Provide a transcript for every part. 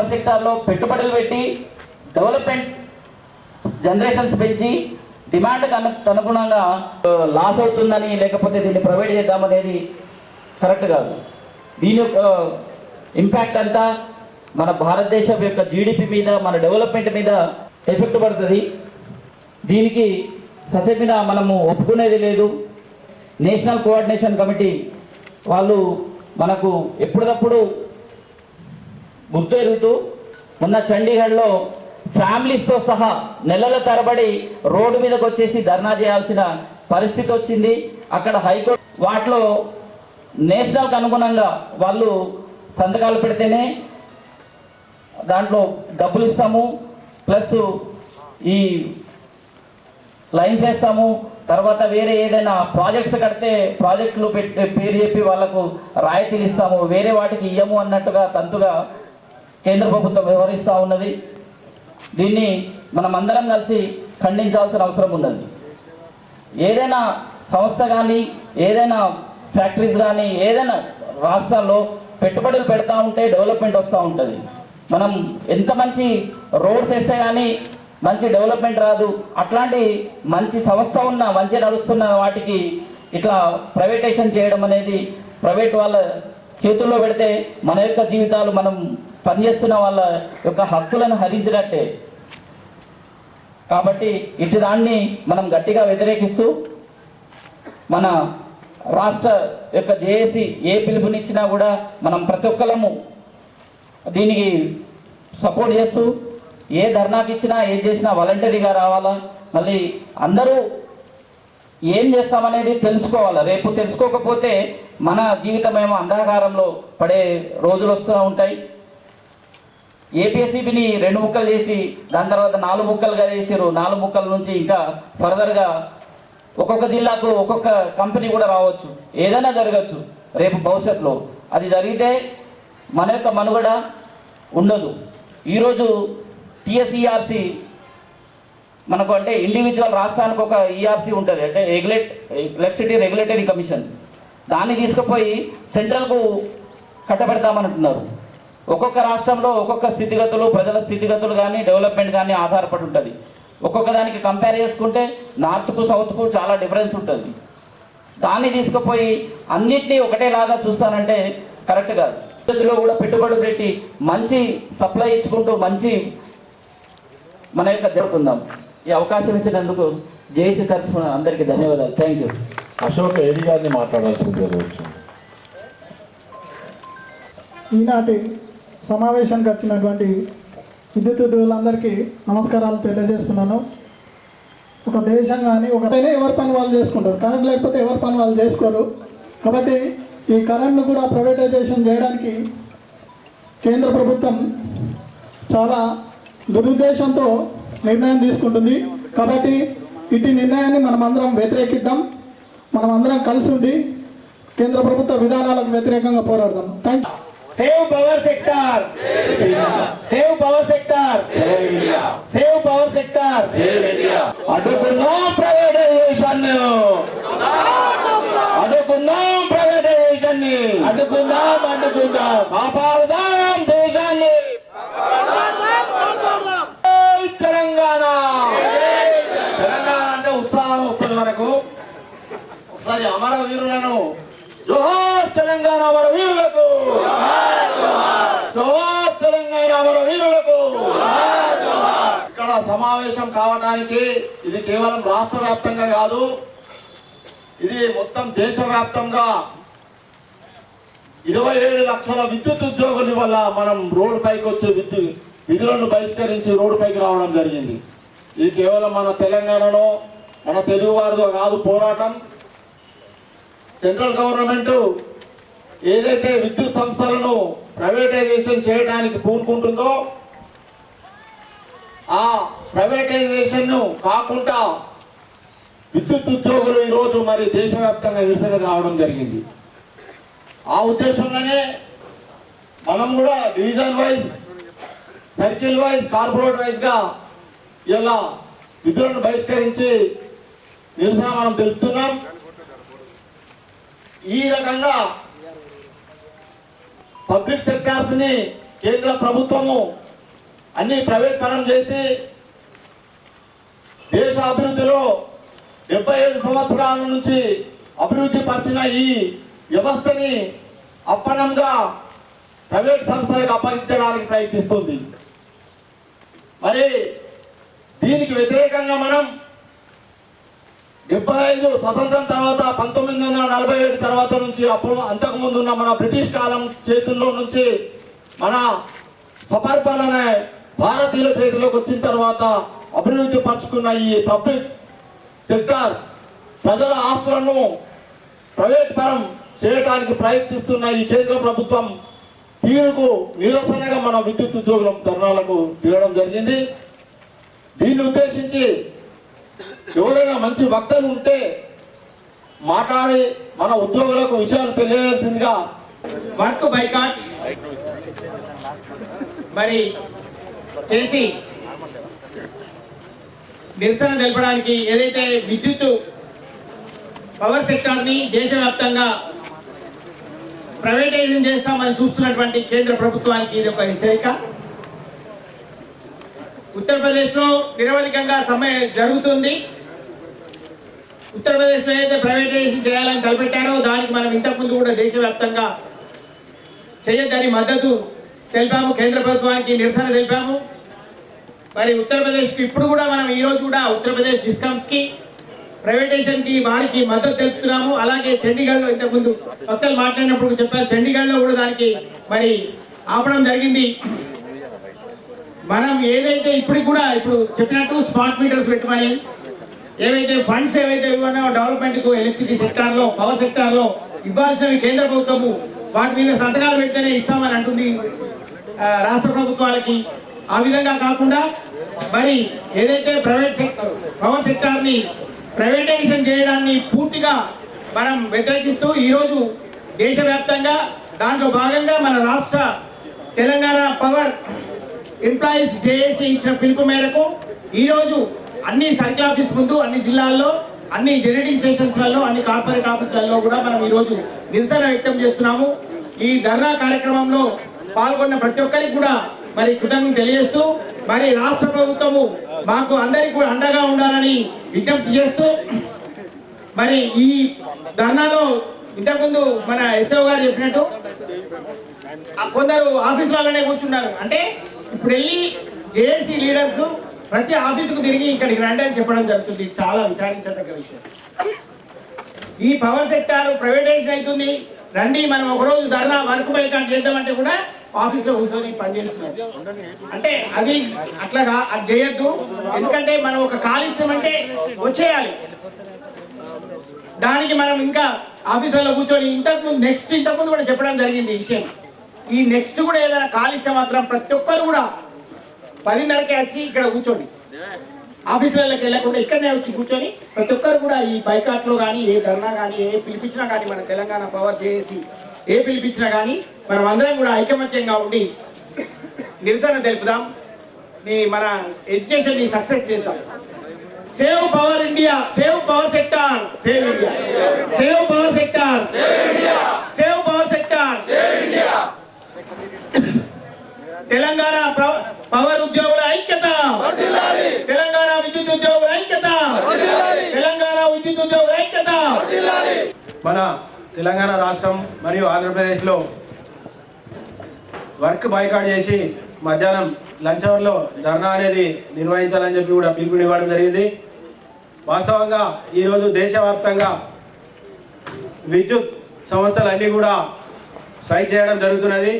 Power సెక్టార్లో పెట్టుబడులు పెట్టి డెవలప్మెంట్ జనరేషన్స్ పెంచి డిమాండ్కి అనుగుణంగా లాస్ అవుతుందని లేకపోతే దీన్ని ప్రొవైడ్ చేద్దామనేది కరెక్ట్ కాదు. దీని యొక్క ఇంపాక్ట్ అంతా మన భారతదేశం యొక్క జీడిపి మీద, మన డెవలప్మెంట్ మీద ఎఫెక్ట్ పడుతుంది. దీనికి ససేమిన మనము ఒప్పుకునేది లేదు. నేషనల్ కోఆర్డినేషన్ కమిటీ వాళ్ళు మనకు ఎప్పటికప్పుడు గుర్తు ఎరుగుతూ మొన్న చండీగఢ్లో ఫ్యామిలీస్తో సహా నెలల తరబడి రోడ్డు మీదకి వచ్చేసి ధర్నా చేయాల్సిన పరిస్థితి వచ్చింది. అక్కడ హైకోర్టు వాటిలో నేషనల్కి అనుగుణంగా వాళ్ళు సంతకాలు పెడితేనే దాంట్లో డబ్బులు ఇస్తాము, ప్లస్ ఈ లైన్స్ వేస్తాము, తర్వాత వేరే ఏదైనా ప్రాజెక్ట్స్ కడితే ప్రాజెక్టులు పేరు చెప్పి వాళ్ళకు రాయితీలు ఇస్తాము, వేరే వాటికి ఇయ్యము అన్నట్టుగా తంతుగా కేంద్ర ప్రభుత్వం వ్యవహరిస్తూ ఉన్నది. దీన్ని మనం అందరం కలిసి ఖండించాల్సిన అవసరం ఉన్నది. ఏదైనా సంస్థ కానీ, ఏదైనా ఫ్యాక్టరీస్ కానీ, ఏదైనా రాష్ట్రాల్లో పెట్టుబడులు పెడతా ఉంటే డెవలప్మెంట్ వస్తూ ఉంటుంది. మనం ఎంత మంచి రోడ్స్ వేస్తే కానీ మంచి డెవలప్మెంట్ రాదు. అట్లాంటి మంచి సంస్థ ఉన్న, మంచి నడుస్తున్న వాటికి ఇట్లా ప్రైవేటైజేషన్ చేయడం అనేది, ప్రైవేట్ వాళ్ళ చేతుల్లో పెడితే మన యొక్క జీవితాలు, మనం పనిచేస్తున్న వాళ్ళ యొక్క హక్కులను హరించినట్టే. కాబట్టి ఇటు దాన్ని మనం గట్టిగా వ్యతిరేకిస్తూ మన రాష్ట్ర యొక్క జేఏసీ ఏ పిలుపునిచ్చినా కూడా మనం ప్రతి ఒక్కరము దీనికి సపోర్ట్ చేస్తూ ఏ ధర్నాకి ఇచ్చినా ఏం చేసినా వాలంటరీగా రావాలా. మళ్ళీ అందరూ ఏం చేస్తామనేది తెలుసుకోవాలి. రేపు తెలుసుకోకపోతే మన జీవితం ఏమో అంధకారంలో పడే రోజులు వస్తూ ఉంటాయి. ఏపీఎస్సీబీని 2 ముక్కలు చేసి దాని తర్వాత 4 ముక్కలుగా చేసారు. 4 ముక్కల నుంచి ఇంకా ఫర్దర్గా ఒక్కొక్క జిల్లాకు ఒక్కొక్క కంపెనీ కూడా రావచ్చు. ఏదైనా జరగచ్చు రేపు భవిష్యత్తులో. అది జరిగితే మన యొక్క మనుగడ ఉండదు. ఈరోజు టీఎస్ఈఆర్సీ మనకు అంటే ఇండివిజువల్ రాష్ట్రానికి ఒక ఈఆర్సీ ఉంటుంది, అంటే ఎలక్ట్రిసిటీ రెగ్యులేటరీ కమిషన్. దాన్ని తీసుకుపోయి సెంట్రల్కు కట్టబెడతామంటున్నారు. ఒక్కొక్క రాష్ట్రంలో ఒక్కొక్క స్థితిగతులు, ప్రజల స్థితిగతులు కానీ, డెవలప్మెంట్ కానీ ఆధారపడి ఉంటుంది. ఒక్కొక్క దానికి కంపేర్ చేసుకుంటే నార్త్కు సౌత్కు చాలా డిఫరెన్స్ ఉంటుంది. దాన్ని తీసుకుపోయి అన్నిటినీ ఒకటేలాగా చూస్తానంటే కరెక్ట్ కాదు. పద్ధతిలో కూడా పెట్టుబడులు పెట్టి మంచి సప్లై ఇచ్చుకుంటూ మంచి మన యొక్క జరుపుకుందాం. ఈ అవకాశం ఇచ్చినందుకు జేఏసీ తరఫున అందరికీ ధన్యవాదాలు. Thank you. అశోక్ ఏడి గారిని మాట్లాడాల్సింది జరగవచ్చు. ఈనాటి సమావేశానికి వచ్చినటువంటి విద్యుత్ ఉద్యోగులందరికీ నమస్కారాలు తెలియజేస్తున్నాను. ఒక దేశం కానీ ఒకటైనా ఎవరి పని వాళ్ళు చేసుకుంటారు, కరెంట్ లేకపోతే ఎవరి పని వాళ్ళు చేసుకోరు. కాబట్టి ఈ కరెంట్ను కూడా ప్రైవేటైజేషన్ చేయడానికి కేంద్ర ప్రభుత్వం చాలా దురుద్దేశంతో నిర్ణయం తీసుకుంటుంది. కాబట్టి ఇటు నిర్ణయాన్ని మనమందరం వ్యతిరేకిద్దాం. మనమందరం కలిసి ఉండి కేంద్ర ప్రభుత్వ విధానాలకు వ్యతిరేకంగా పోరాడదాం. Thank you. Save power sector, save power sector, save power sector. అడ్డుకున్నాం ప్రైవేటైజేషన్, అడ్డుకున్నాం ప్రైవేటైజేషన్ ని, అడ్డుకుందాం కాపాడుదాం దేశాన్ని. తెలంగాణ, తెలంగాణ అంటే ఉత్సాహం వస్తుంది మనకు. ఒకసారి అమరవీరులను, జోహార్ తెలంగాణ అమరవీరులకు, జోహార్ తెలంగాణ అమరవీరులకు. ఇక్కడ సమావేశం కావడానికి ఇది కేవలం రాష్ట్ర వ్యాప్తంగా కాదు, ఇది మొత్తం దేశవ్యాప్తంగా 27 లక్షల విద్యుత్ ఉద్యోగుల వల్ల మనం రోడ్డు పైకి వచ్చి విధులను బహిష్కరించి రోడ్డు పైకి రావడం జరిగింది. ఇది కేవలం మన తెలంగాణలో మన తెలుగు వారితో కాదు పోరాటం. సెంట్రల్ గవర్నమెంట్ ఏదైతే విద్యుత్ సంస్థలను ప్రైవేటైజేషన్ చేయడానికి పూనుకుంటుందో ఆ ప్రైవేటైజేషన్ కాకుండా విద్యుత్ ఉద్యోగులు ఈరోజు మరి దేశవ్యాప్తంగా నిరసన రావడం జరిగింది. ఆ ఉద్దేశంలోనే మనం కూడా division wise, circle wise, corporate వైజ్గా ఇలా విధులను బహిష్కరించి నిరసన మనం తెలుపుతున్నాం. ఈ రకంగా పబ్లిక్ సెక్టార్స్ ని కేంద్ర ప్రభుత్వము అన్ని ప్రైవేట్ పరం చేసి దేశ అభివృద్ధిలో 77 సంవత్సరాల నుంచి అభివృద్ధి పరిచిన ఈ వ్యవస్థని అప్పనంగా ప్రైవేట్ సంస్థలకు అప్పగించడానికి ప్రయత్నిస్తుంది. మరి దీనికి వ్యతిరేకంగా మనం 75 స్వతంత్రం తర్వాత 1947 తర్వాత నుంచి అప్పుడు అంతకుముందు ఉన్న మన బ్రిటిష్ కాలం చేతుల్లో నుంచి మన స్వపరిపాలన భారతీయుల చేతిలోకి వచ్చిన తర్వాత అభివృద్ధి పరుచుకున్న ఈ పబ్లిక్ సెక్టార్ ప్రజల ఆస్తులను ప్రైవేట్ పరం చేయడానికి ప్రయత్నిస్తున్న ఈ కేంద్ర ప్రభుత్వం తీరుకు నిరసనగా మన విద్యుత్ ఉద్యోగుల ధర్నాలకు దిగడం జరిగింది. దీన్ని ఉద్దేశించి ఎవరైనా మంచి వక్తలు ఉంటే మాట్లాడి మన ఉద్యోగులకు విషయాలు తెలియాల్సిందిగా వర్క్ బైకాట్ మరి చేసి నిరసన తెలపడానికి ఏదైతే విద్యుత్ పవర్ సెక్టార్ని దేశవ్యాప్తంగా ప్రైవేటైజేషన్ చేస్తామని చూస్తున్నటువంటి కేంద్ర ప్రభుత్వానికి ఇది ఒక హెచ్చరిక. ఉత్తరప్రదేశ్లో నిరవధికంగా సమయం జరుగుతుంది. ఉత్తరప్రదేశ్లో ఏదైతే ప్రైవేటైజేషన్ చేయాలని తలపెట్టారో దానికి మనం ఇంతకుముందు కూడా దేశవ్యాప్తంగా చేయొద్దని మద్దతు తెలిపాము, కేంద్ర ప్రభుత్వానికి నిరసన తెలిపాము. మరి ఉత్తరప్రదేశ్కి ఇప్పుడు కూడా మనం ఈరోజు కూడా ఉత్తరప్రదేశ్ డిస్కమ్స్కి ప్రైవేటైజేషన్కి వారికి మద్దతు తెలుపుతున్నాము. అలాగే చండీగఢ్లో ఇంతకుముందు వక్తలు మాట్లాడినప్పుడు చెప్పారు, చండీగఢ్లో కూడా దానికి మరి ఆపడం జరిగింది. మనం ఏదైతే ఇప్పుడు చెప్పినట్టు స్మార్ట్ మీటర్స్ పెట్టమని ఏవైతే ఫండ్స్ ఏవైతే ఇవ్వనో డెవలప్మెంట్కు ఎలక్ట్రిసిటీ సెక్టార్లో పవర్ సెక్టార్లో ఇవ్వాల్సినవి కేంద్ర ప్రభుత్వము వాటి మీద సంతకాలు పెడితేనే ఇస్తామని అంటుంది రాష్ట్ర ప్రభుత్వాలకి. ఆ విధంగా కాకుండా మరి ఏదైతే పవర్ సెక్టార్ని ప్రైవేటైజేషన్ చేయడాన్ని పూర్తిగా మనం వ్యతిరేకిస్తూ ఈరోజు దేశవ్యాప్తంగా దాంట్లో భాగంగా మన రాష్ట్ర తెలంగాణ పవర్ ఎంప్లాయీస్ జేఏసీ ఇచ్చిన పిలుపు మేరకు ఈరోజు అన్ని సర్కిల్ ఆఫీస్ ముందు అన్ని జిల్లాల్లో అన్ని జనరేటింగ్ స్టేషన్స్లలో అన్ని కార్పొరేట్ ఆఫీసులలో కూడా మనం ఈరోజు నిరసన వ్యక్తం చేస్తున్నాము. ఈ ధర్నా కార్యక్రమంలో పాల్గొన్న ప్రతి ఒక్కరికి కూడా మరి కృతజ్ఞతలు తెలియజేస్తూ మరి రాష్ట్ర ప్రభుత్వము మాకు అందరికీ కూడా అండగా ఉండాలని విజ్ఞప్తి చేస్తూ మరి ఈ ధర్నాలో ఇంతకుముందు మన ఎస్ఓ గారు చెప్పినట్టు కొందరు ఆఫీసులలోనే కూర్చున్నారు. అంటే ఇప్పుడు వెళ్ళి జేఏసీ లీడర్స్ ప్రతి ఆఫీసుకు తిరిగి ఇక్కడికి రండి అని చెప్పడం జరుగుతుంది. చాలా విచారించదగ్గ విషయం. ఈ పవర్ సెక్టార్ ప్రైవేటైజేషన్ అవుతుంది, రండి మనం ఒకరోజు ధర్నా వర్క్ బైకాట్ చేద్దామంటే కూడా ఆఫీస్లో కూర్చొని పనిచేస్తున్నారు. అంటే అది అట్లాగా అది చేయొద్దు. ఎందుకంటే మనం ఒక కాల్ ఇచ్చామంటే వచ్చేయాలి. దానికి మనం ఇంకా ఆఫీసులో కూర్చొని ఇంతకుముందు కూడా చెప్పడం జరిగింది ఈ విషయం. ఈ నెక్స్ట్ కూడా ఏదైనా కాల్ ఇస్తే మాత్రం ప్రతి ఒక్కరు కూడా 10:30కే వచ్చి ఇక్కడ కూర్చోండి. ఆఫీసులకి వెళ్ళకుండా ఇక్కడనే వచ్చి కూర్చొని ప్రతి ఒక్కరు కూడా ఈ బైకాట్లో కానీ ఏ ధర్నా కానీ ఏ పిలిపించినా కానీ మన తెలంగాణ పవర్ జేఏసీ ఏ పిలిపించినా కానీ మనం అందరం కూడా ఐకమత్యంగా ఉండి నిరసన తెలుపుదాం. మన ఎడ్యుకేషన్ ని సక్సెస్ చేద్దాం. Save power India, save power sector, save India, save power sector, save India, save power sector, save India. Telangana power ఉద్యోగుల ఐక్యత, తెలంగాణ విద్యుత్ ఉద్యోగుల ఐక్యత, తెలంగాణ విద్యుత్ ఉద్యోగుల ఐక్యత. మన తెలంగాణ రాష్ట్రం మరియు ఆంధ్రప్రదేశ్లో వర్క్ బాయ్కాట్ చేసి మధ్యాహ్నం లంచ్ అవర్లో ధర్నా అనేది నిర్వహించాలని చెప్పి కూడా పిలుపునివ్వడం జరిగింది. వాస్తవంగా ఈరోజు దేశవ్యాప్తంగా విద్యుత్ సంస్థలన్నీ కూడా స్ట్రైక్ చేయడం జరుగుతున్నది.